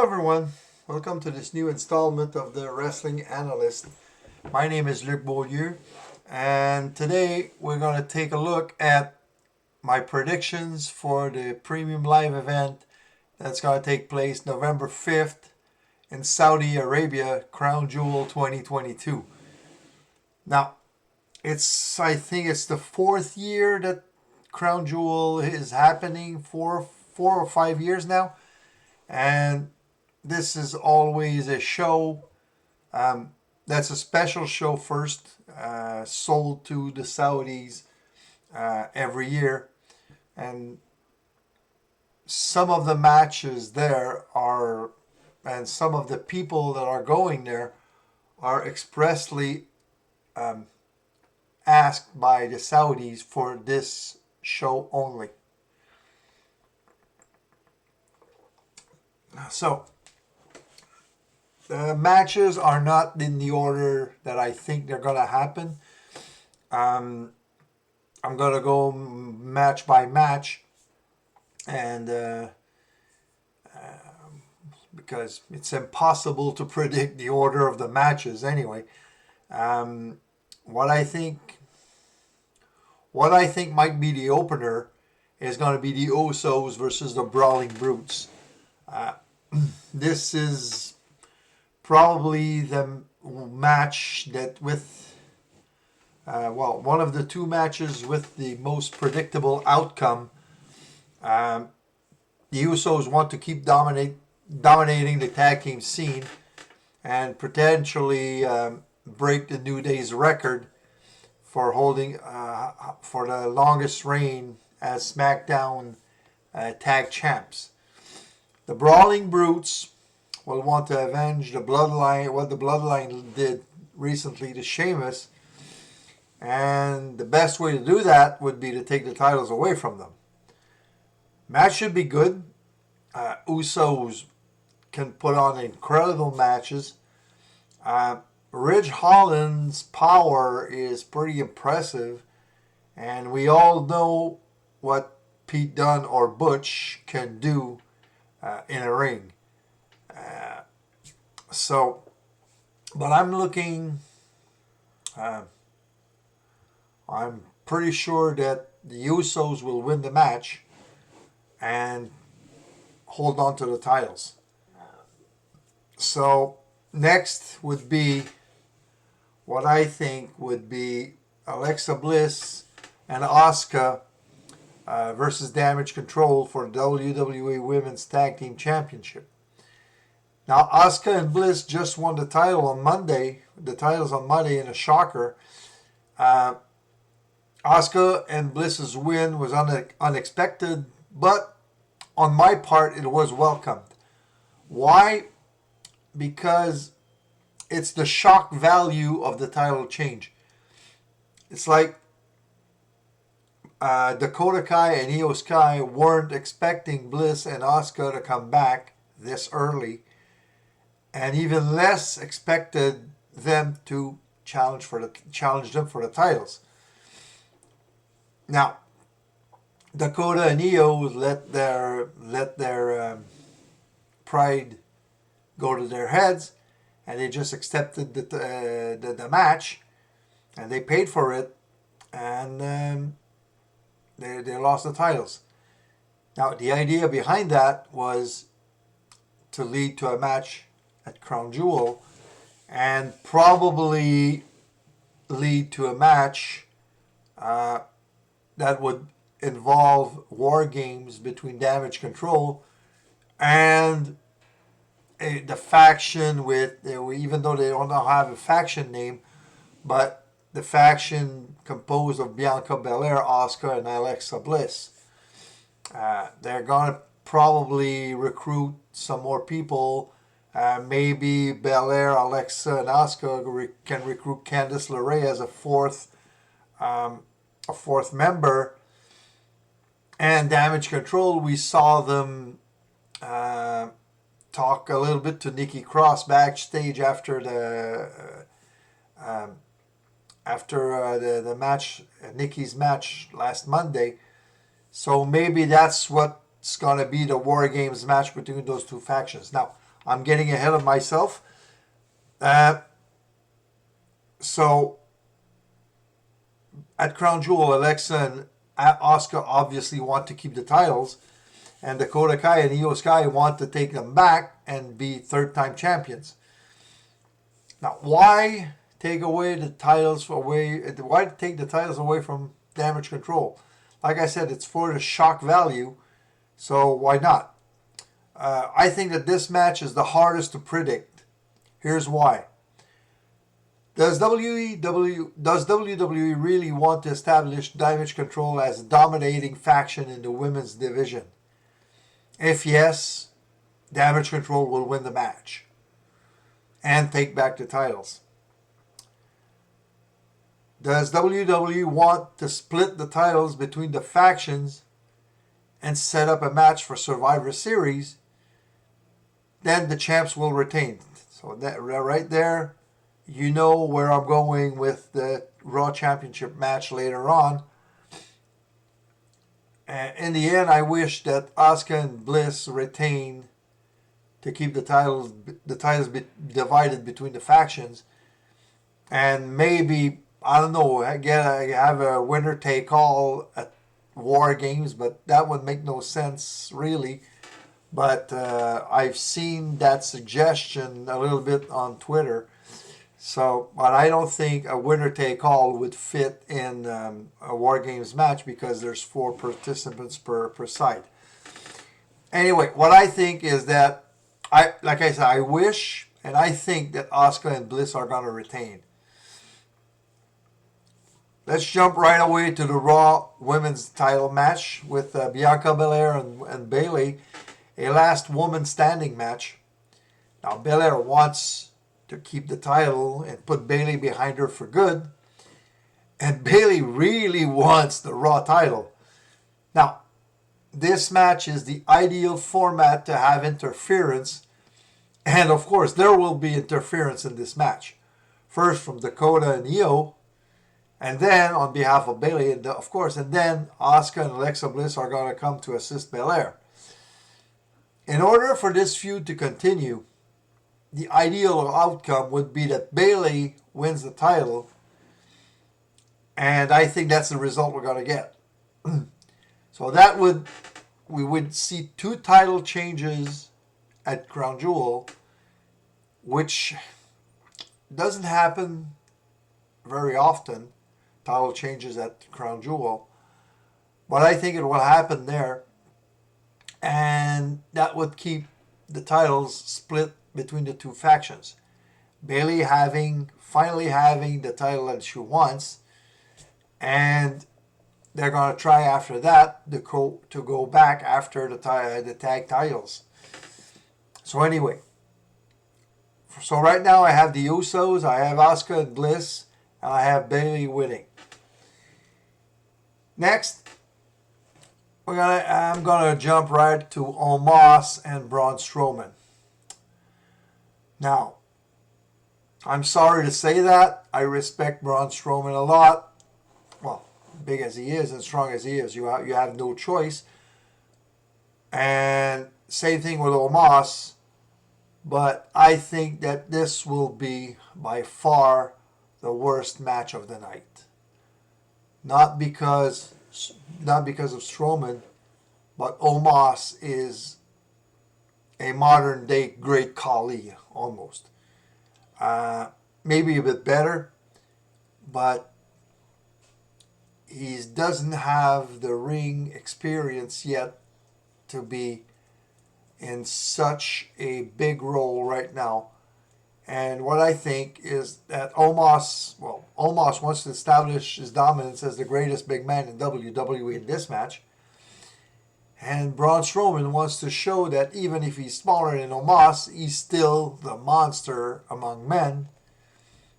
Hello everyone, welcome to this new installment of the Wrestling Analyst. My name is Luc Beaulieu, and today we're going to take a look at my predictions for the Premium Live event that's going to take place November 5th in Saudi Arabia, Crown Jewel 2022. Now, I think it's the fourth year that Crown Jewel is happening, four or 5 years now, and this is always a show that's a special show first, sold to the Saudis every year. And some of the matches there are, and some of the people that are going there are expressly asked by the Saudis for this show only. So, the matches are not in the order that I think they're going to happen. I'm going to go match by match, and because it's impossible to predict the order of the matches anyway. What I think might be the opener is going to be the Usos versus the Brawling Brutes. This is probably the match that one of the two matches with the most predictable outcome. The Usos want to keep dominating the tag team scene and potentially break the New Day's record for holding for the longest reign as SmackDown tag champs. The Brawling Brutes will want to avenge the Bloodline, what the Bloodline did recently to Sheamus, and the best way to do that would be to take the titles away from them. Match should be good. Usos can put on incredible matches. Ridge Holland's power is pretty impressive, and we all know what Pete Dunne or Butch can do in a ring. But I'm looking. I'm pretty sure that the Usos will win the match and hold on to the titles. So next would be what I think would be Alexa Bliss and Asuka versus Damage Control for the WWE Women's Tag Team Championship. Now, Asuka and Bliss just won the titles on Monday in a shocker. Asuka and Bliss's win was unexpected, but on my part, it was welcomed. Why? Because it's the shock value of the title change. It's like Dakota Kai and Io Sky weren't expecting Bliss and Asuka to come back this early, and even less expected them to challenge them for the titles. Now, Dakota and Io let their pride go to their heads, and they just accepted the match, and they paid for it, and they lost the titles. Now, the idea behind that was to lead to a match at Crown Jewel, and probably lead to a match that would involve war games between Damage Control and the faction with, even though they don't have a faction name, but the faction composed of Bianca Belair, Asuka, and Alexa Bliss. They're going to probably recruit some more people. Maybe Belair, Alexa, and Asuka can recruit Candice LeRae as a fourth member. And Damage Control, we saw them talk a little bit to Nikki Cross backstage after the match, Nikki's match last Monday. So maybe that's what's going to be the War Games match between those two factions. Now, I'm getting ahead of myself. So at Crown Jewel, Alexa and Asuka obviously want to keep the titles, and Dakota Kai and Io Sky want to take them back and be third-time champions. Now, why take away the titles away? Why take the titles away from Damage Control? Like I said, it's for the shock value, so why not? I think that this match is the hardest to predict. Here's why. Does WWE really want to establish Damage Control as a dominating faction in the women's division? If yes, Damage Control will win the match and take back the titles. Does WWE want to split the titles between the factions and set up a match for Survivor Series? Then the champs will retain. So that right there, you know where I'm going with the Raw Championship match later on. And in the end, I wish that Asuka and Bliss retain to keep the titles divided between the factions, and maybe, I don't know, have a winner take all at War Games, but that would make no sense really. But I've seen that suggestion a little bit on Twitter. So, but I don't think a winner take all would fit in a War Games match because there's 4 participants per side. Anyway, what I think is that like I said, I wish and I think that Asuka and Bliss are going to retain. Let's jump right away to the Raw Women's title match with Bianca Belair and Bayley, a last woman standing match. Now, Belair wants to keep the title and put Bayley behind her for good, and Bayley really wants the Raw title. Now, this match is the ideal format to have interference, and of course there will be interference in this match. First from Dakota and Io, and then on behalf of Bayley, and of course, and then Asuka and Alexa Bliss are going to come to assist Belair. In order for this feud to continue, the ideal outcome would be that Bayley wins the title, and I think that's the result we're going to get. So we would see 2 title changes at Crown Jewel, which doesn't happen very often, title changes at Crown Jewel, but I think it will happen there, and that would keep the titles split between the 2 factions. Bayley finally having the title that she wants, and they're going to try after that to go back after the tag titles. So anyway, so right now I have the Usos, I have Asuka and Bliss, and I have Bayley winning. Next, I'm gonna jump right to Omos and Braun Strowman. Now, I'm sorry to say that. I respect Braun Strowman a lot. Well, big as he is and strong as he is, you have no choice. And same thing with Omos. But I think that this will be by far the worst match of the night. Not because of Strowman, but Omos is a modern day Great Khali almost. Maybe a bit better, but he doesn't have the ring experience yet to be in such a big role right now. And what I think is that Omos wants to establish his dominance as the greatest big man in WWE in this match. And Braun Strowman wants to show that even if he's smaller than Omos, he's still the monster among men,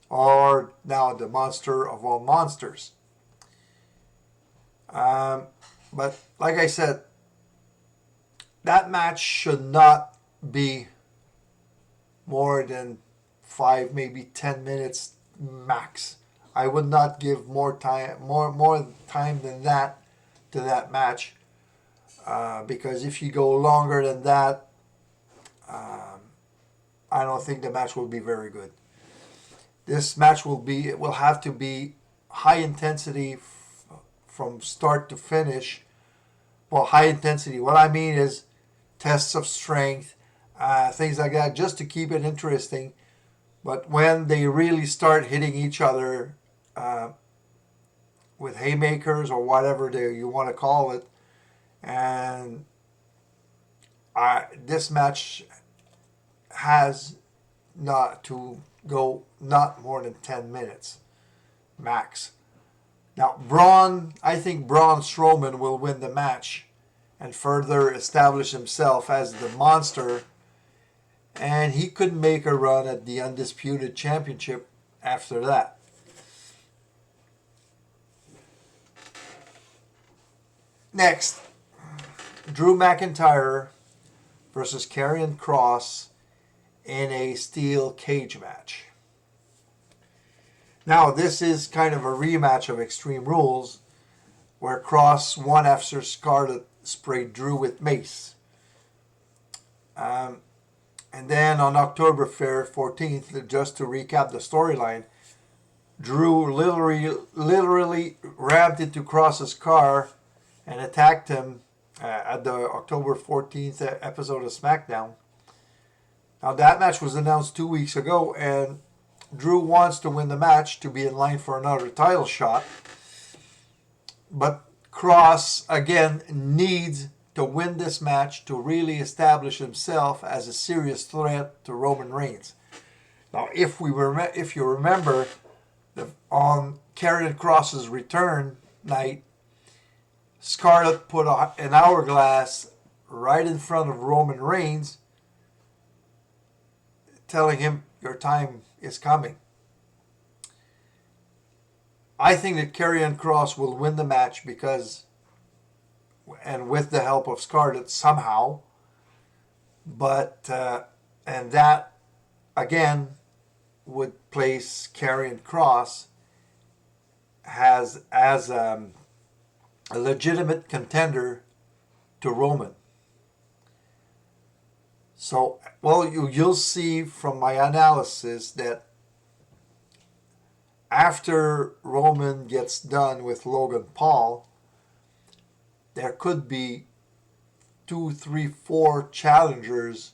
or now the monster of all monsters. But like I said, that match should not be more than 5, maybe 10 minutes max. I would not give more time than that to that match, because if you go longer than that, I don't think the match will be very good. This match will have to be high intensity from start to finish. Well, high intensity. What I mean is tests of strength, things like that, just to keep it interesting. But when they really start hitting each other with haymakers or whatever you want to call it, and this match has not to go not more than 10 minutes max. Now, I think Braun Strowman will win the match and further establish himself as the monster, and he could make a run at the Undisputed Championship after that. Next, Drew McIntyre versus Karrion Kross in a steel cage match. Now, this is kind of a rematch of Extreme Rules, where Kross won after Scarlett sprayed Drew with mace. And then on October 14th, just to recap the storyline, Drew literally rammed into Kross's car and attacked him at the October 14th episode of SmackDown. Now, that match was announced 2 weeks ago, and Drew wants to win the match to be in line for another title shot. But Kross, again, needs to win this match to really establish himself as a serious threat to Roman Reigns. Now, if you remember, on Karrion Kross's return night, Scarlett put an hourglass right in front of Roman Reigns, telling him, your time is coming. I think that Karrion Kross will win the match because, and with the help of Scarlett somehow, but and that again would place Karrion Kross as a legitimate contender to Roman. So, well, you'll see from my analysis that after Roman gets done with Logan Paul, there could be 2, 3, 4 challengers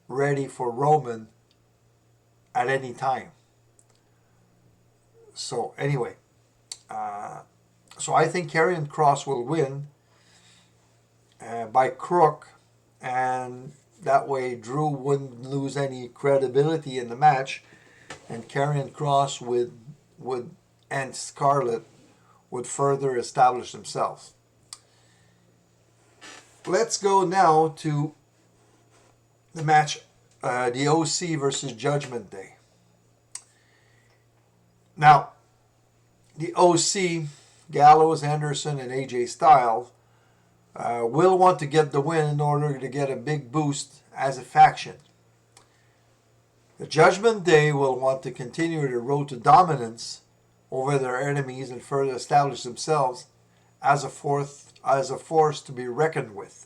ready for Roman at any time. So anyway, so I think Karrion Kross will win by crook, and that way Drew wouldn't lose any credibility in the match, and Karrion Kross would and Scarlett would further establish themselves. Let's go now to the match, the OC versus Judgment Day. Now, the OC, Gallows, Anderson, and AJ Styles will want to get the win in order to get a big boost as a faction. The Judgment Day will want to continue the road to dominance over their enemies and further establish themselves as a force to be reckoned with.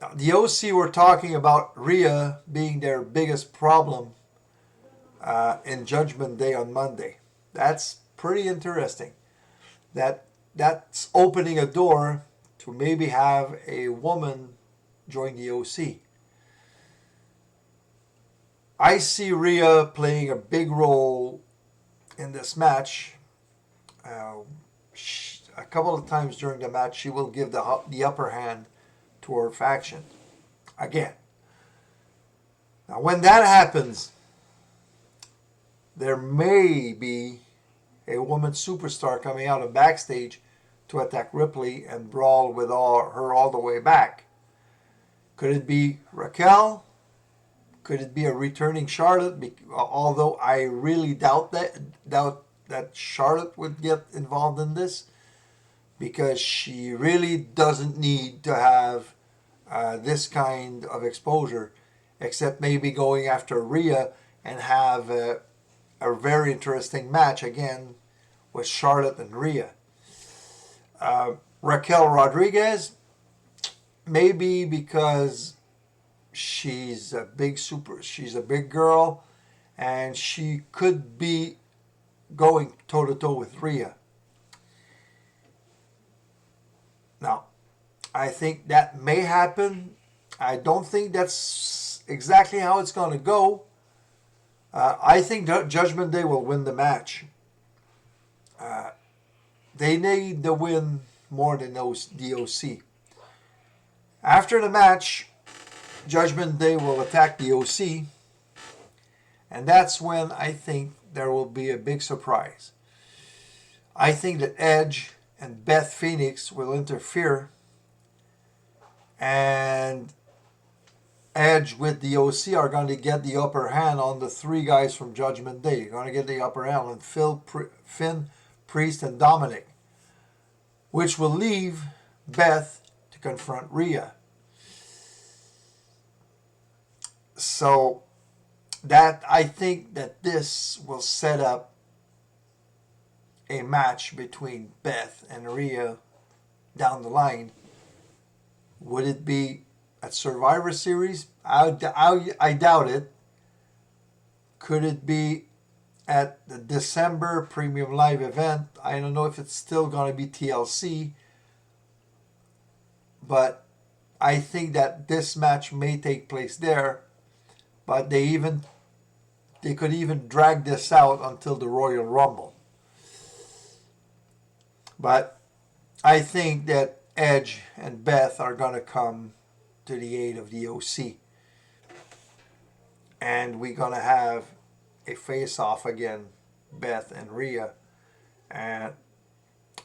Now, the OC were talking about Rhea being their biggest problem in Judgment Day on Monday. That's pretty interesting. That's opening a door to maybe have a woman join the OC. I see Rhea playing a big role in this match. A couple of times during the match, she will give the upper hand to her faction. Again. Now, when that happens, there may be a woman superstar coming out of backstage to attack Ripley and brawl with her all the way back. Could it be Raquel? Could it be a returning Charlotte? Although I really doubt that Charlotte would get involved in this, because she really doesn't need to have this kind of exposure, except maybe going after Rhea and have a very interesting match again with Charlotte and Rhea. Raquel Rodriguez, maybe because she's a big girl, and she could be going toe to toe with Rhea. Now, I think that may happen. I don't think that's exactly how it's going to go. I think Judgment Day will win the match. They need the win more than those DOC. After the match, Judgment Day will attack the OC, and that's when I think there will be a big surprise. I think that Edge and Beth Phoenix will interfere, and Edge with the OC are going to get the upper hand on the three guys from Judgment Day. They're going to get the upper hand on Finn, Priest, and Dominic, which will leave Beth to confront Rhea. So that I think that this will set up a match between Beth and Rhea down the line. Would it be at Survivor Series? I doubt it. Could it be at the December Premium Live event? I don't know if it's still going to be TLC, but I think that this match may take place there. But they could even drag this out until the Royal Rumble. But I think that Edge and Beth are going to come to the aid of the OC. And we're going to have a face-off again, Beth and Rhea. And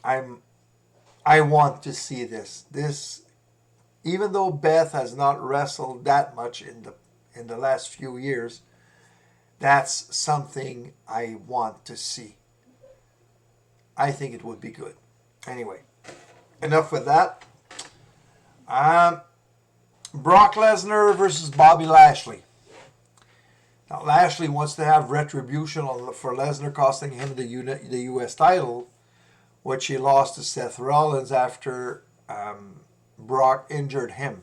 I want to see this. Even though Beth has not wrestled that much in the last few years, that's something I want to see. I think it would be good. Anyway, enough with that. Brock Lesnar versus Bobby Lashley. Now, Lashley wants to have retribution for Lesnar, costing him the U.S. title, which he lost to Seth Rollins after Brock injured him.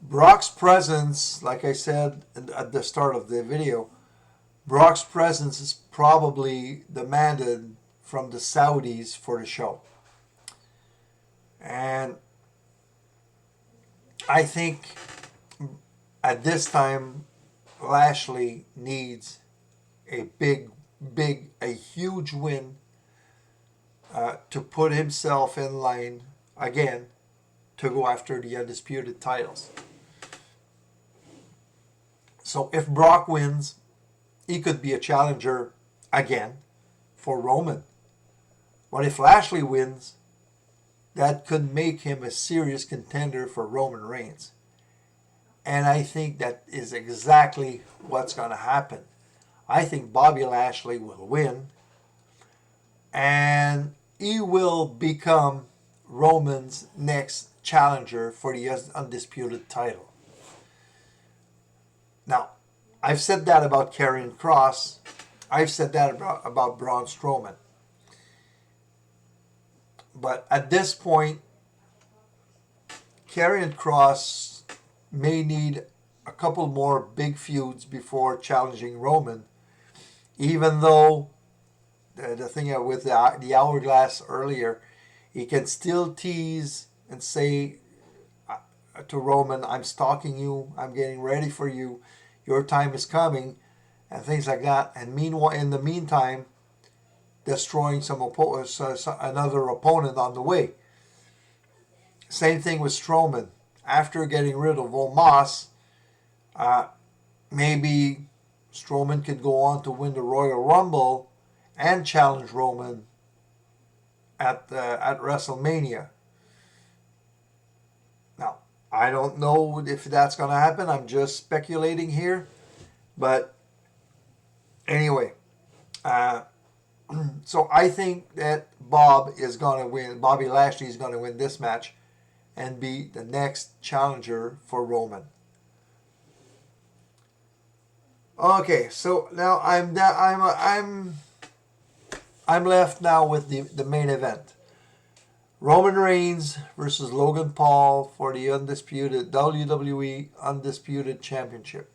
Brock's presence, like I said at the start of the video, Brock's presence is probably demanded from the Saudis for the show. And I think at this time, Lashley needs a huge win to put himself in line again to go after the undisputed titles. So if Brock wins, he could be a challenger again for Roman. But if Lashley wins, that could make him a serious contender for Roman Reigns. And I think that is exactly what's going to happen. I think Bobby Lashley will win, and he will become Roman's next challenger for the undisputed title. Now, I've said that about Karrion Kross. I've said that about Braun Strowman. But at this point, Karrion Kross may need a couple more big feuds before challenging Roman, even though the thing with the hourglass earlier, he can still tease and say to Roman, I'm stalking you, I'm getting ready for you, your time is coming, and things like that. And meanwhile, in the meantime, destroying another opponent on the way. Same thing with Strowman. After getting rid of Omos, maybe Strowman could go on to win the Royal Rumble and challenge Roman at WrestleMania. Now, I don't know if that's going to happen. I'm just speculating here. But anyway, so I think that Bobby Lashley is going to win this match and be the next challenger for Roman. Okay, so now I'm left now with the main event. Roman Reigns versus Logan Paul for the undisputed WWE Undisputed Championship.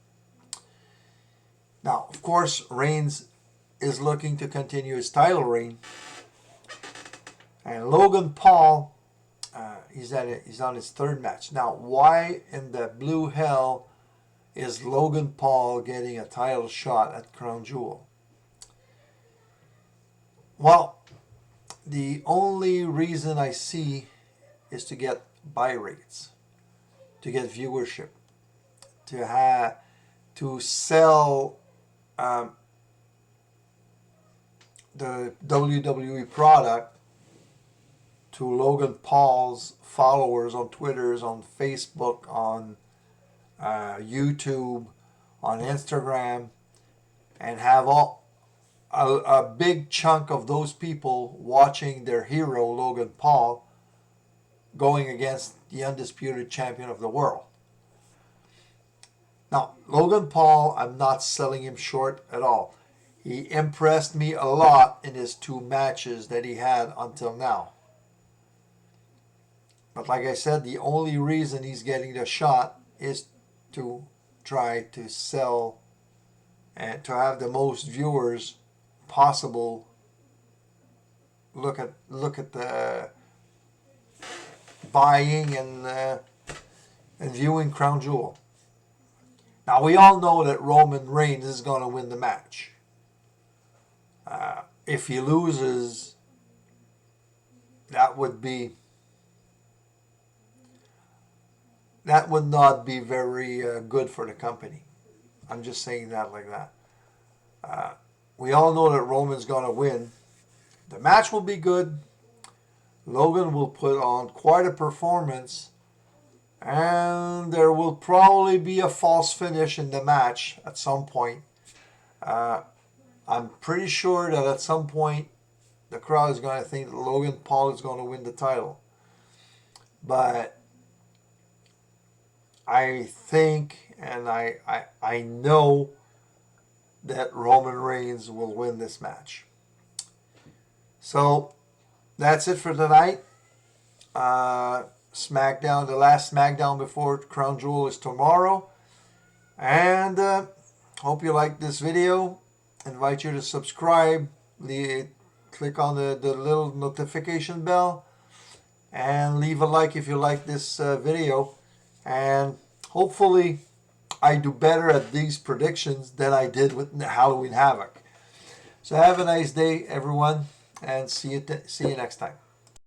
Now, of course, Reigns is looking to continue his title reign. And Logan Paul, he's on his third match. Now, why in the blue hell is Logan Paul getting a title shot at Crown Jewel? Well, the only reason I see is to get buy rates, to get viewership, to sell the WWE product to Logan Paul's followers on Twitter, on Facebook, on YouTube, on Instagram, and have a big chunk of those people watching their hero Logan Paul going against the undisputed champion of the world. Now, Logan Paul, I'm not selling him short at all. He impressed me a lot in his 2 matches that he had until now. But like I said, the only reason he's getting the shot is to try to sell and to have the most viewers possible look at the buying and viewing Crown Jewel. Now, we all know that Roman Reigns is going to win the match. If he loses, that would not be very good for the company. I'm just saying that like that. We all know that Roman's going to win. The match will be good. Logan will put on quite a performance. And there will probably be a false finish in the match at some point. I'm pretty sure that at some point the crowd is going to think that Logan Paul is going to win the title. But I think and I know that Roman Reigns will win this match. So that's it for tonight. SmackDown, the last SmackDown before Crown Jewel is tomorrow. And hope you like this video. Invite you to subscribe. Click on the little notification bell. And leave a like if you like this video. And hopefully I do better at these predictions than I did with Halloween Havoc. So have a nice day, everyone. And see you next time.